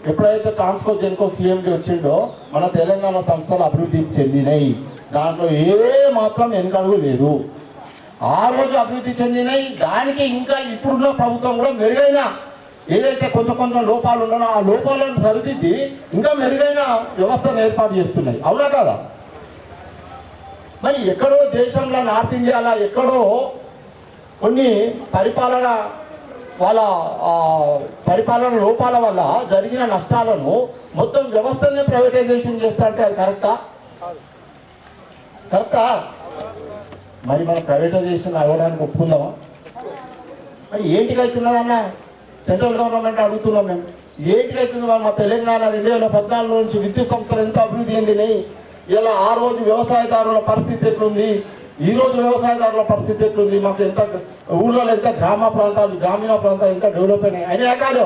ఎప్పుడైతే ట్రాన్స్కో జెన్కో సీఎంకి వచ్చిండో మన తెలంగాణ సంస్థలు అభివృద్ధి చెందినాయి. దాంట్లో ఏ మాత్రం వెనుకడుగు లేదు. ఆ రోజు అభివృద్ధి చెందినాయి. దానికి ఇంకా ఇప్పుడున్న ప్రభుత్వం కూడా మెరుగైన ఏదైతే కొంచెం లోపాలు ఉన్నాయో ఆ లోపాలను సరిదిద్ది ఇంకా మెరుగైన వ్యవస్థను ఏర్పాటు చేస్తున్నాయి. అవునా కదా? మరి ఎక్కడో దేశంలో నార్త్ ఇండియాలో ఎక్కడో కొన్ని పరిపాలన లోపాల వల్ల జరిగిన నష్టాలను మొత్తం వ్యవస్థనే ప్రైవేటైజేషన్ చేస్తా అంటే అది కరెక్టా? మరి మనం ప్రైవేటైజేషన్ అవ్వడానికి ఒప్పుకుందామా? మరి ఏంటికి అవుతున్నదన్నా సెంట్రల్ గవర్నమెంట్ అడుగుతున్నాం మేము. ఏంటికి అవుతుంది? మా తెలంగాణ 2014 నుంచి విద్యుత్ సంస్థలు ఎంత అభివృద్ధి చెందినాయి. ఇలా ఆ రోజు వ్యవసాయదారుల పరిస్థితి ఎట్లుంది, ఈ రోజు వ్యవసాయదారుల పరిస్థితి ఎట్లుంది, మాకు ఎంత ఊళ్ళో ఎంత గ్రామీణ ప్రాంతాలు ఎంత డెవలప్ అయినాయి. అయినా కాదు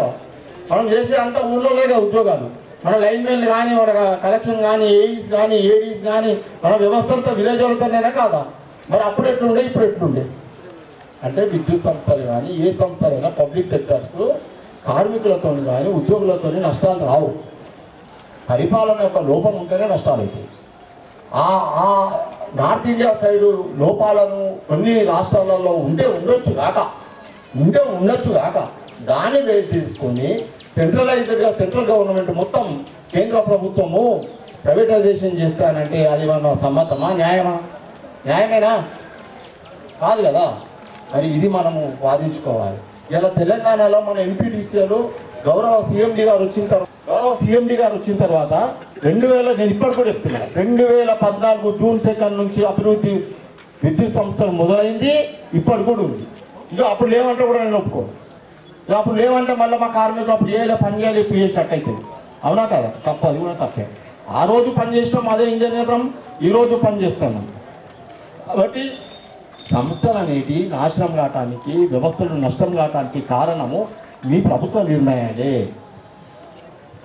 మనం చేసే అంత ఊళ్ళోనే ఉద్యోగాలు. మన లైన్మెన్లు కానీ, మన కలెక్షన్ కానీ, ఏఈస్ కానీ, ఏడీస్ కానీ, మన వ్యవస్థ అంతా విలేజ్ అవుతానేనా కాదా? మరి అప్పుడు ఎట్లుండే ఇప్పుడు ఎట్లుండే అంటే విద్యుత్ సంస్థలు కానీ ఏ సంస్థలైనా పబ్లిక్ సెక్టర్స్ కార్మికులతో కానీ ఉద్యోగులతో నష్టాలు రావు. పరిపాలన యొక్క లోపం ఉంటేనే నష్టాలు అవుతాయి. ఆ నార్త్ ఇండియా సైడు లోపాలను కొన్ని రాష్ట్రాలలో ఉండొచ్చు కాక దాన్ని బేస్ చేసుకొని సెంట్రలైజ్డ్గా సెంట్రల్ గవర్నమెంట్ మొత్తం కేంద్ర ప్రభుత్వము ప్రైవేటైజేషన్ చేస్తానంటే అది మన సమ్మతమా, న్యాయమేనా? కాదు కదా. మరి ఇది మనము వాదించుకోవాలి. ఇలా తెలంగాణలో మన ఎంపీటీసీలు గౌరవ సిఎండి గారు వచ్చిన తర్వాత 2000 నేను ఇప్పటి కూడా చెప్తున్నా 2014 జూన్ 2 నుంచి అభివృద్ధి విద్యుత్ సంస్థలు మొదలైంది, ఇప్పటి కూడా ఉంది. ఇక అప్పుడు లేవంటే కూడా నేను ఒప్పుకోను. ఇక అప్పుడు లేవంటే మళ్ళీ మా కార్మికులు అప్పుడు ఏదో పని చేయాలి, ఇప్పుడు చేసినట్టు అవుతుంది. అవునా కదా? తప్పు, అది కూడా తప్పే. ఆ రోజు పని చేసినాం, అదే ఇంజనీర్ ఈరోజు పని చేస్తున్నాం. కాబట్టి సంస్థలు అనేవి నాశనం కావటానికి, వ్యవస్థలు నష్టం కావటానికి కారణము మీ ప్రభుత్వ నిర్ణయాలే,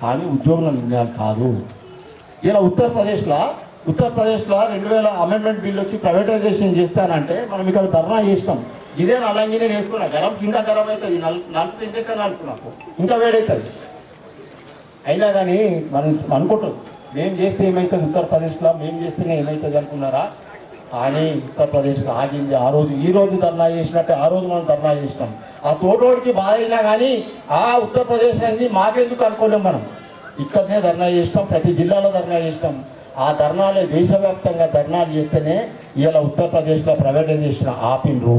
కానీ ఉద్యోగుల నిర్ణయాలు కాదు. ఇలా ఉత్తరప్రదేశ్లో 2000 అమెండ్మెంట్ బిల్ వచ్చి ప్రైవేటైజేషన్ చేస్తానంటే మనం ఇక్కడ ధర్నా చేస్తాం. ఇదే నల్లంగినే వేసుకున్నా, గరం ఇంకా గరం అవుతుంది, నలుపు ఇంకెక్కడ నలుపు నాకు ఇంకా వేడవుతుంది. అయినా కానీ మనం అనుకుంటాం మేము చేస్తే ఏమవుతుంది, ఉత్తరప్రదేశ్లో మేము చేస్తేనే ఏమవుతుంది అనుకున్నారా? కానీ ఉత్తరప్రదేశ్లో ఆగింది ఆ రోజు. ఈ రోజు ధర్నా చేసినట్టే ఆ రోజు మనం ధర్నా చేసినాం. ఆ తోటోడికి బాధ అయినా కానీ ఉత్తరప్రదేశ్ అనేది మాకెందుకు అనుకోలేం. మనం ఇక్కడనే ధర్నా చేస్తాం, ప్రతి జిల్లాలో ధర్నా చేస్తాం. ఆ ధర్నాలే దేశవ్యాప్తంగా ధర్నాలు చేస్తేనే ఇలా ఉత్తరప్రదేశ్లో ప్రైవేటైజేషన్ ఆపిండ్రు.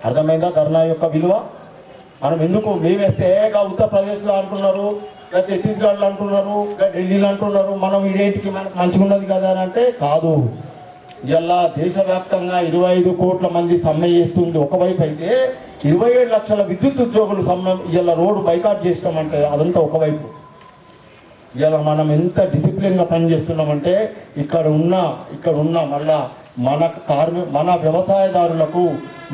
అర్థమైందా ధర్నా యొక్క విలువ? మనం ఎందుకు మేమేస్తే ఉత్తరప్రదేశ్లో అంటున్నారు, ఛత్తీస్గఢ్లో అంటున్నారు, ఢిల్లీలో అంటున్నారు, మనం ఇదేంటికి మనకు మంచిగా ఉన్నది కదా అని అంటే కాదు. ఇలా దేశవ్యాప్తంగా 25 కోట్ల మంది సమ్మె చేస్తుంది ఒకవైపు అయితే, 27 లక్షల విద్యుత్ ఉద్యోగులు సమ్మె ఇలా రోడ్డు బైకాట్ చేస్తామంటే అదంతా ఒకవైపు. ఇలా మనం ఎంత డిసిప్లిన్గా పనిచేస్తున్నామంటే ఇక్కడ ఉన్న మళ్ళా మన వ్యవసాయదారులకు,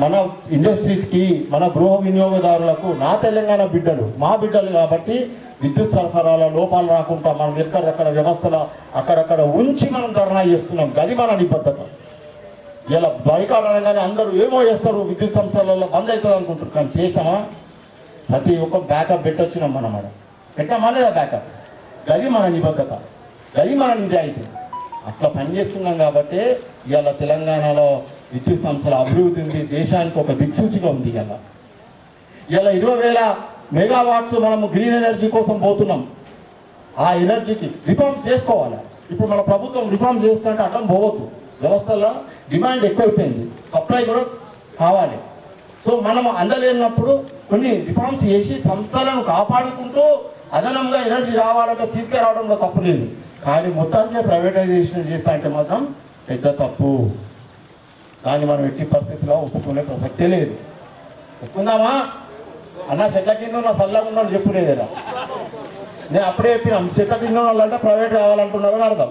మన ఇండస్ట్రీస్కి, మన గృహ వినియోగదారులకు, నా తెలంగాణ బిడ్డలు మా బిడ్డలు కాబట్టి విద్యుత్ సరఫరాల లోపాలు రాకుండా మనం ఎక్కడెక్కడ వ్యవస్థల అక్కడక్కడ ఉంచి మనం ధర్నా చేస్తున్నాం. అది మన నిబద్ధత. ఇలా బైకాట్ అనగానే అందరూ ఏమో చేస్తారు, విద్యుత్ సంస్థలలో బంద్ అవుతుంది అనుకుంటారు, కానీ చేస్తామా? ప్రతి ఒక్క బ్యాకప్ పెట్టొచ్చినాం మనం. పెట్టామా లేదా బ్యాకప్? అది మన నిబద్ధత, అది మన నిజాయితీ. అట్లా పనిచేస్తున్నాం కాబట్టి ఇవాళ తెలంగాణలో విద్యుత్ సంస్థల అభివృద్ధి ఉంది, దేశానికి ఒక దిక్సూచిగా ఉంది. ఇలా 20,000 మెగావాట్స్ మనము గ్రీన్ ఎనర్జీ కోసం పోతున్నాం. ఆ ఎనర్జీకి రిఫార్మ్స్ చేసుకోవాలి. ఇప్పుడు మన ప్రభుత్వం రిఫార్మ్ చేస్తుంటే అట్లా పోవద్దు. వ్యవస్థలో డిమాండ్ ఎక్కువైపోయింది, సప్లై కూడా కావాలి. సో మనం అందలేనప్పుడు కొన్ని రిఫార్మ్స్ చేసి సంస్థలను కాపాడుకుంటూ అదనంగా ఎనర్జీ రావాలంటే తీసుకురావడంలో తప్పు లేదు. కానీ మొత్తానికి ప్రైవేటైజేషన్ చేస్తా అంటే మాత్రం పెద్ద తప్పు. కానీ మనం ఎట్టి పరిస్థితిలో ఒప్పుకునే ప్రసక్తే లేదు. ఒప్పుకుందామా అన్న? చెట్ల కింద ఉన్న సల్లగా ఉన్నాను చెప్పులేదేరా. నేను అప్పుడే చెప్పినా, చెట్ల కింద వాళ్ళంటే ప్రైవేట్ కావాలంటున్నారని అర్థం.